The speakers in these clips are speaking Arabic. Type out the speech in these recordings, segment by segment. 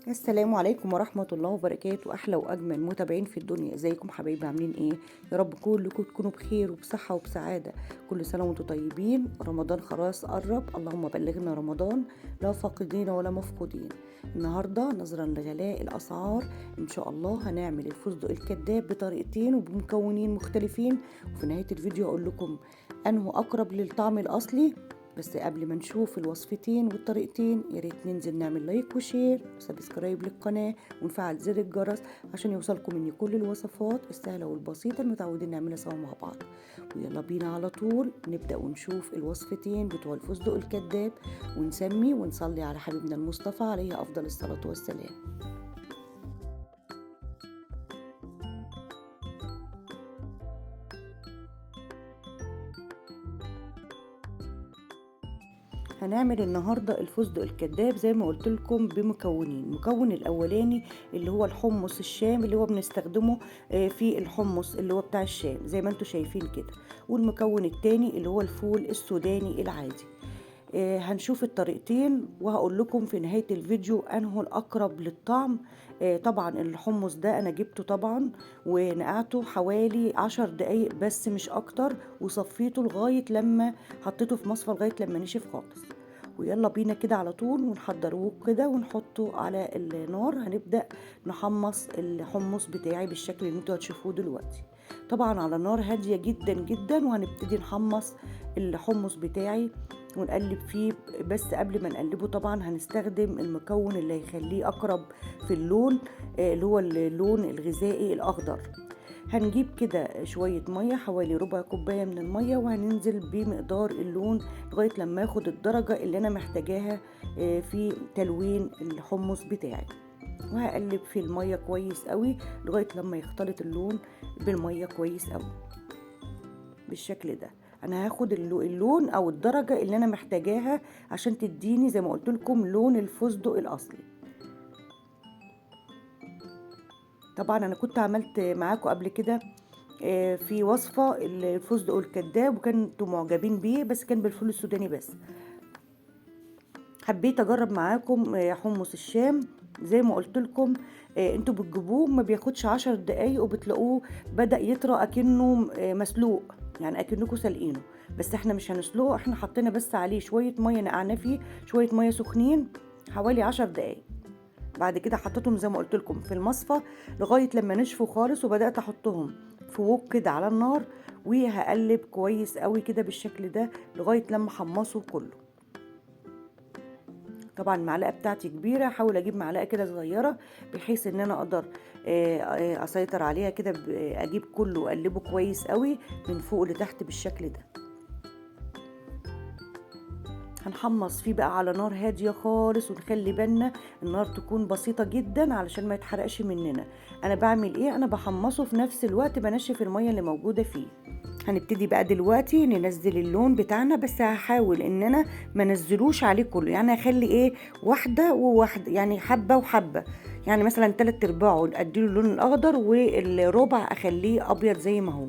السلام عليكم ورحمة الله وبركاته. أحلى وأجمل متابعين في الدنيا، ازيكم حبايبي؟ عاملين ايه؟ يا رب كلكم تكونوا بخير وبصحة وبسعادة. كل سنة وانتم طيبين. رمضان خلاص قرب، اللهم بلغنا رمضان لا فاقدين ولا مفقودين. النهاردة نظرا لغلاء الأسعار إن شاء الله هنعمل الفستق الكداب بطريقتين وبمكونين مختلفين، وفي نهاية الفيديو أقول لكم أنه أقرب للطعم الأصلي. بس قبل ما نشوف الوصفتين والطريقتين يا ريت ننزل نعمل لايك وشير وسبسكرايب للقناة ونفعل زر الجرس عشان يوصلكم مني كل الوصفات السهلة والبسيطة المتعودين نعملها سوا مع بعض. ويلا بينا على طول نبدأ ونشوف الوصفتين بتوع الفستق الكداب، ونسمي ونصلي على حبيبنا المصطفى عليه أفضل الصلاة والسلام. هنعمل النهارده الفستق الكداب زي ما قلت لكم بمكونين. المكون الاولاني اللي هو الحمص الشام اللي هو بنستخدمه في الحمص اللي هو بتاع الشام زي ما انتم شايفين كده، والمكون التاني اللي هو الفول السوداني العادي. هنشوف الطريقتين وهقول لكم في نهاية الفيديو انه الاقرب للطعم. طبعا الحمص ده انا جبته طبعا ونقعته حوالي 10 دقايق بس مش اكتر، وصفيته لغاية لما حطيته في مصفى لغاية لما نشف خالص. ويلا بينا كده على طول ونحضروه كده ونحطه على النار. هنبدأ نحمص الحمص بتاعي بالشكل اللي انتوا هتشوفوه دلوقتي، طبعا على نار هادية جدا جدا. وهنبتدي نحمص الحمص بتاعي ونقلب فيه. بس قبل ما نقلبه طبعا هنستخدم المكون اللي هيخليه اقرب في اللون، اللي هو اللون الغذائي الاخضر. هنجيب كده شوية مية حوالي ربع كوباية من المية، وهننزل بمقدار اللون لغاية لما ياخد الدرجة اللي انا محتاجاها في تلوين الحمص بتاعي. وهقلب في المية كويس قوي لغاية لما يختلط اللون بالمية كويس قوي بالشكل ده. انا هاخد اللون او الدرجة اللي انا محتاجاها عشان تديني زي ما قلت لكم لون الفستق الاصلي. طبعا انا كنت عملت معاكم قبل كده في وصفة الفستق الكداب وكنتوا معجبين بيه، بس كان بالفول السوداني بس. حبيت اجرب معاكم حمص الشام زي ما قلت لكم. انتوا بتجيبوه ما بياخدش 10 دقايق وبتلاقوه بدأ يطرى اكنه مسلوق، يعني اكنكم سلقينه. بس احنا مش هنسلقه، احنا حطينا بس عليه شوية مية نقعنا فيه شوية مية سخنين حوالي 10 دقايق. بعد كده حطيتهم زي ما قلت لكم في المصفى لغاية لما نشفوا خالص، وبدأت احطهم في وok كده على النار، وهقلب كويس قوي كده بالشكل ده لغاية لما حمصه كله. طبعا المعلقه بتاعتي كبيره، احاول اجيب معلقه كده صغيره بحيث ان انا اقدر اسيطر عليها كده. اجيب كله واقلبه كويس قوي من فوق لتحت بالشكل ده. هنحمص فيه بقى على نار هاديه خالص، ونخلي بالنا النار تكون بسيطه جدا علشان ما يتحرقش مننا. انا بعمل ايه؟ انا بحمصه في نفس الوقت بنشف الميه اللي موجوده فيه. هنبتدي بقى دلوقتي ننزل اللون بتاعنا، بس هحاول ان انا ما نزلوش عليه كله، يعني هخلي ايه واحده وواحده، يعني حبه وحبه. يعني مثلا 3/4 اديله اللون الاخضر والربع اخليه ابيض زي ما هو.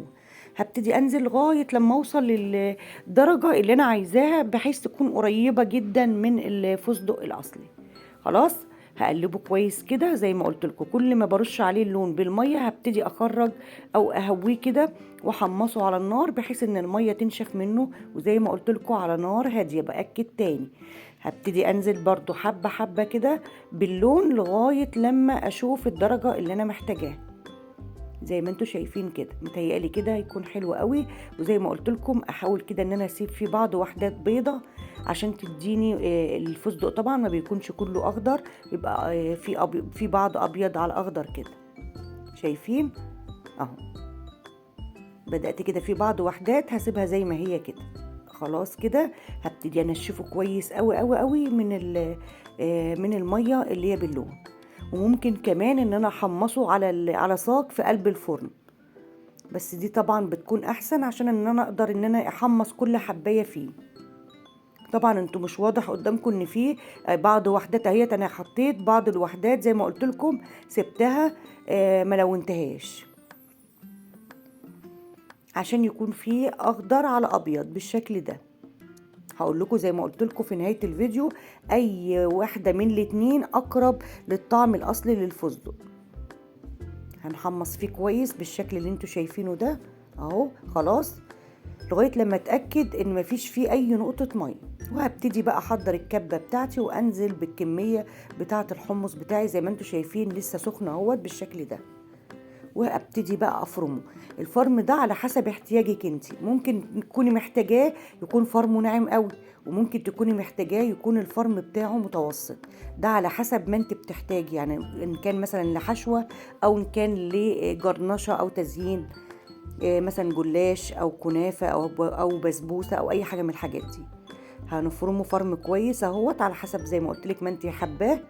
هبتدي انزل لغايه لما اوصل للدرجه اللي انا عايزاها بحيث تكون قريبه جدا من الفستق الاصلي. خلاص هقلبه كويس كده زي ما قلت لكم. كل ما برش عليه اللون بالميه هبتدي اخرج او اهويه كده واحمصه على النار بحيث ان الميه تنشف منه، وزي ما قلت لكم على نار هاديه. باكد تاني هبتدي انزل برضو حبه حبه كده باللون لغايه لما اشوف الدرجه اللي انا محتاجاها. زي ما انتوا شايفين كده متهيألي كده هيكون حلو قوي. وزي ما قلت لكم احاول كده ان انا اسيب فيه بعض وحدات بيضة عشان تديني الفستق طبعا ما بيكونش كله اخضر، يبقى في بعض ابيض على اخضر كده. شايفين اهو بدأت كده في بعض وحدات هسيبها زي ما هي كده. خلاص كده هبتدي انشفه كويس قوي قوي قوي من الميه اللي هي باللون. وممكن كمان ان انا احمصه على صاج في قلب الفرن، بس دي طبعا بتكون احسن عشان ان انا اقدر ان انا احمص كل حبايه فيه. طبعا انتوا مش واضح قدامكم ان فيه بعض وحدات اهيت. انا حطيت بعض الوحدات زي ما قلت لكم سبتها ما لونتهاش عشان يكون فيه اخضر على ابيض بالشكل ده. هقول لكم زي ما قلت لكم في نهاية الفيديو اي واحدة من الاتنين اقرب للطعم الاصلي للفستق. هنحمص فيه كويس بالشكل اللي انتوا شايفينه ده اهو خلاص، لغاية لما اتأكد ان مفيش فيه اي نقطة مية. وهبتدي بقى احضر الكبة بتاعتي وانزل بالكمية بتاعة الحمص بتاعي زي ما انتوا شايفين لسه سخن اهوت بالشكل ده. وابتدي بقى افرمه. الفرم ده على حسب احتياجك انت، ممكن تكوني محتاجاه يكون فرمه ناعم قوي، وممكن تكوني محتاجاه يكون الفرم بتاعه متوسط. ده على حسب ما انت بتحتاجي، يعني ان كان مثلا لحشوة او ان كان لجرنشة او تزيين، مثلا جلاش او كنافة او بسبوسة او اي حاجة من الحاجات دي. هنفرمه فرم كويس اهوت على حسب زي ما قلت لك ما انت حباه.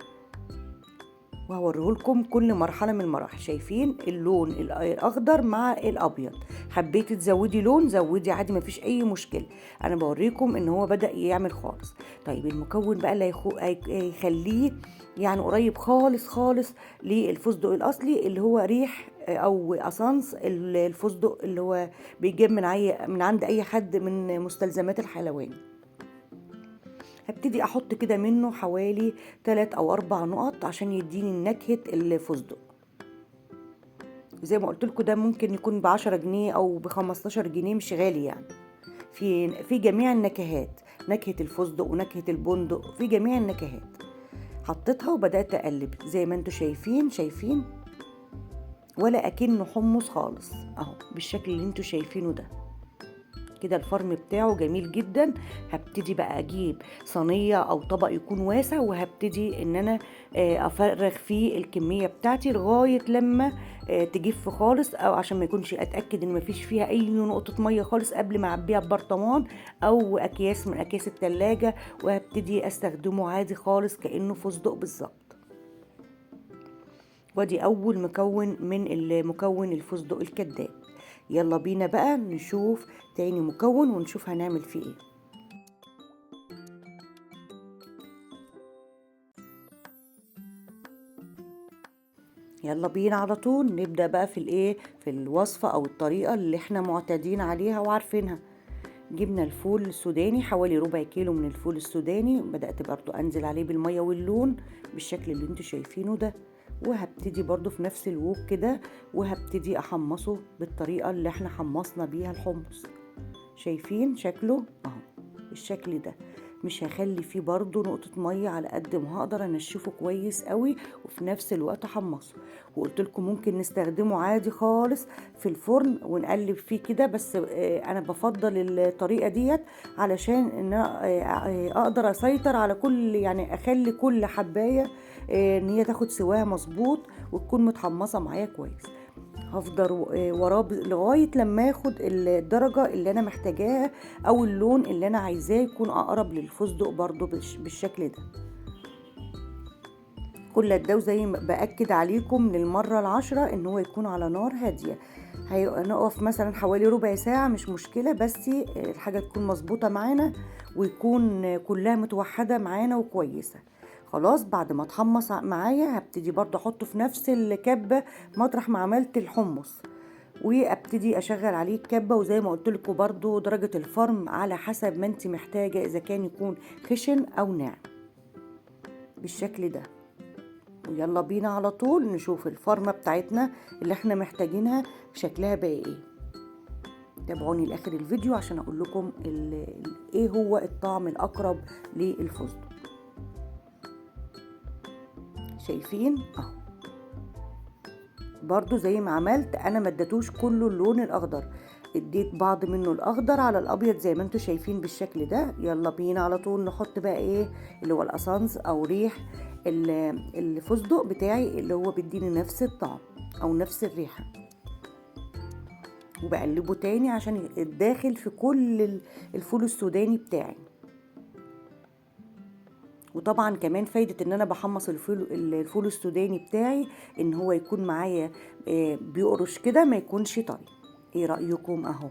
وهوريه لكم كل مرحله من المراحل. شايفين اللون الاخضر مع الابيض، حبيتي تزودي لون زودي عادي مفيش اي مشكله، انا بوريكم ان هو بدا يعمل خالص. طيب المكون بقى اللي هيخليه يعني قريب خالص خالص للفستق الاصلي اللي هو ريح او اسانس الفستق اللي هو بيجيب من عند اي حد من مستلزمات الحلواني. هبتدي احط كده منه حوالي 3 أو 4 نقط عشان يديني نكهة الفستق. زي ما قلت لكم ده ممكن يكون ب10 جنيه او ب15 جنيه، مش غالي يعني. في جميع النكهات، نكهة الفستق ونكهة البندق، في جميع النكهات. حطيتها وبدأت اقلب زي ما انتوا شايفين ولا اكنه حمص خالص اهو بالشكل اللي انتوا شايفينه ده كده. الفرم بتاعه جميل جدا. هبتدي بقى اجيب صينيه او طبق يكون واسع، وهبتدي ان انا افرغ فيه الكميه بتاعتي لغايه لما تجف خالص، او عشان ما يكونش اتاكد ان مفيش فيها اي نقطه ميه خالص قبل ما اعبيها ببرطمان او اكياس من اكياس التلاجة. وهبتدي استخدمه عادي خالص كانه فستق بالظبط. ودي اول مكون من المكون الفستق الكداب. يلا بينا بقى نشوف تاني مكون ونشوف هنعمل فيه ايه. يلا بينا على طول نبدأ بقى في الوصفة او الطريقة اللي احنا معتادين عليها وعارفينها. جبنا الفول السوداني حوالي ربع كيلو من الفول السوداني، بدأت برضو انزل عليه بالمية واللون بالشكل اللي انتوا شايفينه ده. وهبتدي برضو في نفس الوك كده وهبتدي احمصه بالطريقة اللي احنا حمصنا بيها الحمص. شايفين شكله اهو بالشكل ده. مش هخلي فيه برضو نقطة مية، على قد ما هقدر انشفه كويس قوي وفي نفس الوقت احمصه. وقلت لكم ممكن نستخدمه عادي خالص في الفرن ونقلب فيه كده، بس انا بفضل الطريقة ديت علشان ان اقدر اسيطر على كل، يعني اخلي كل حباية ان هي تاخد سواها مظبوط وتكون متحمصة معايا كويس. هفضل وراه لغاية لما اخد الدرجة اللي انا محتاجاها او اللون اللي انا عايزاه يكون اقرب للفستق برضو بالشكل ده. كل ده زي ما باكد عليكم للمرة العاشرة ان هو يكون على نار هادية. هنقف مثلا حوالي ربع ساعة مش مشكلة، بس الحاجة تكون مظبوطة معانا ويكون كلها متوحدة معانا وكويسة. خلاص بعد ما اتحمص معايا هبتدي برضو احطه في نفس الكبة مطرح ما عملت الحمص، وابتدي اشغل عليه الكبة. وزي ما قلت لكم برضو درجة الفرم على حسب ما انت محتاجة، اذا كان يكون خشن او ناعم بالشكل ده. ويلا بينا على طول نشوف الفرمة بتاعتنا اللي احنا محتاجينها شكلها بقى ايه. تابعوني لاخر الفيديو عشان اقول لكم ايه هو الطعم الاقرب للفستق. شايفين اهو برضو زي ما عملت انا ما اديتوش كله اللون الاخضر، اديت بعض منه الاخضر على الابيض زي ما انتم شايفين بالشكل ده. يلا بينا على طول نحط بقى ايه اللي هو الاسانس او ريح الفستق بتاعي اللي هو بيديني نفس الطعم او نفس الريحة. وبقلبه تاني عشان الداخل في كل الفول السوداني بتاعي. وطبعا كمان فايدة ان انا بحمص الفول السوداني بتاعي ان هو يكون معايا بيقرش كده ما يكونش طري. ايه رأيكم اهو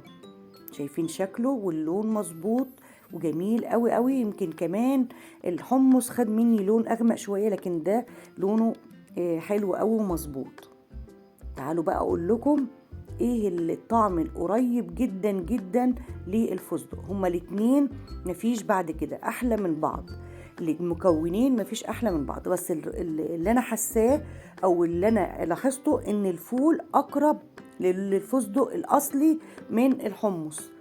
شايفين شكله واللون مظبوط وجميل قوي قوي. يمكن كمان الحمص خد مني لون اغمق شوية، لكن ده لونه حلو قوي ومظبوط. تعالوا بقى اقول لكم ايه الطعم القريب جدا جدا للفستق. هما الاتنين مفيش بعد كده احلى من بعض، المكونين مفيش احلى من بعض. بس اللي انا حاساه او اللي انا لاحظته ان الفول اقرب للفستق الاصلي من الحمص.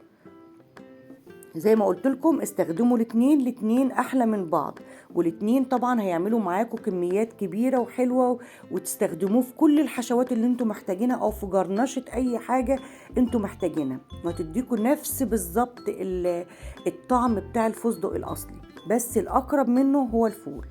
زي ما قلت لكم استخدموا الاتنين احلى من بعض، والاتنين طبعا هيعملوا معاكم كميات كبيرة وحلوة، وتستخدموه في كل الحشوات اللي انتوا محتاجينها او في جرنشة اي حاجة انتوا محتاجينها، وهتديكوا نفس بالظبط الطعم بتاع الفستق الاصلي، بس الاقرب منه هو الفول.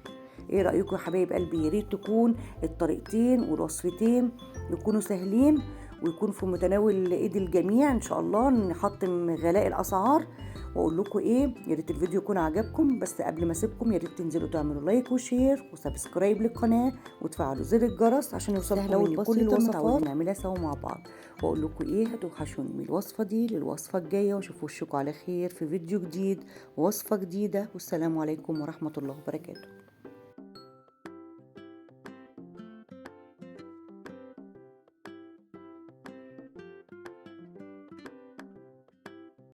ايه رأيكم يا حبايب قلبي؟ يا ريت تكون الطريقتين والوصفتين يكونوا سهلين ويكون في متناول ايد الجميع ان شاء الله، نحطم غلاء الاسعار. واقول لكم ايه، يا ريت الفيديو يكون عجبكم، بس قبل ما اسيبكم يا ريت تنزلوا تعملوا لايك وشير وسبسكرايب للقناه وتفعلوا زر الجرس عشان يوصلكم مني كل الوصفات نعملها سوا مع بعض. واقول لكم ايه، هتوحشوني من الوصفه دي للوصفه الجايه، واشوف وشكم على خير في فيديو جديد ووصفه جديده، والسلام عليكم ورحمه الله وبركاته.